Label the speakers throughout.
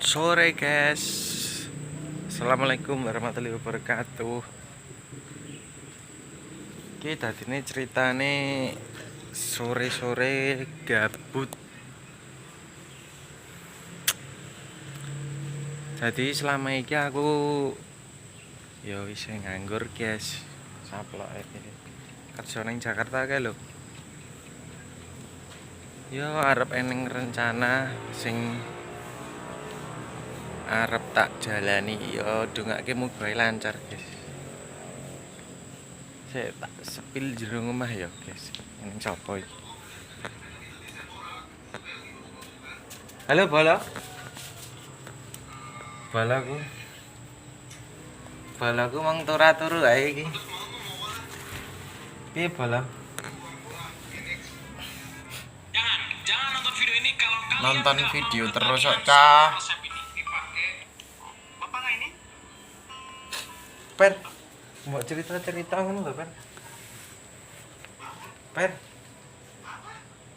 Speaker 1: Sore guys, assalamualaikum warahmatullahi wabarakatuh. Kita ini ceritane sore-sore gabut. Jadi selama ini aku wis nganggur guys. Saplok kerja ning Jakarta kae lho. Arep eneng rencana sing arep tak jalani, dongake muga lancar guys. Saya tak sepil jero omah ya guys. Ini sapa iki? Halo Bala. Balaku mang turu ae iki. Piye Bala?
Speaker 2: Jangan nonton video ini kalau kalian
Speaker 1: Nonton
Speaker 2: tidak
Speaker 1: video
Speaker 2: mau
Speaker 1: terus kok,
Speaker 2: ketagihan
Speaker 1: Cah.
Speaker 2: resep ini dipakai. Bapak nggak ini?
Speaker 1: Per, mau cerita ngono lho, Per. Per.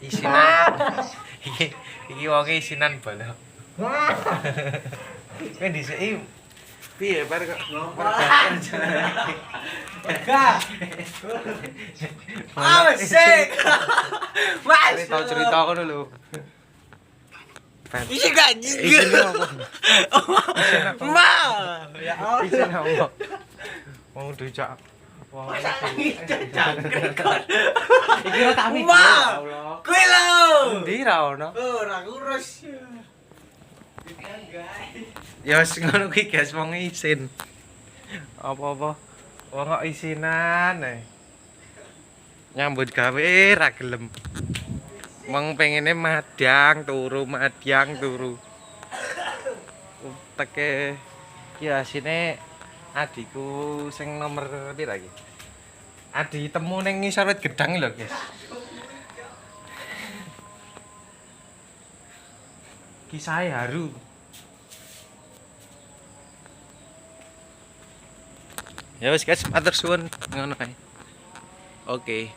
Speaker 1: Isinan. Iki wonge isinan Bala. Kan dhisiki piye Per kok
Speaker 3: Asik. Mas.
Speaker 1: cerita ngono lho. Per.
Speaker 3: Isi gaji.
Speaker 1: Isine apa?
Speaker 3: Ma. Ya Allah.
Speaker 1: Isine apa? Mau dijak. Wah, iki ora tak video
Speaker 3: Ma.
Speaker 1: ya Allah.
Speaker 3: Kuwi lho.
Speaker 1: Endi ra ono?
Speaker 3: Ora ngurus.
Speaker 1: Ya wis ngono kuwi guys, wong isin. Apa-apa wong kok isinan ae. Nyambut gawe ra gelem. Wong pengene madang turu. Teke ya asine adikku sing nomor pira iki? Adi temu ning ngisor wit gedang lho, guys. Kisah haru. Ya wis guys, matur suwun ngono kae. Oke.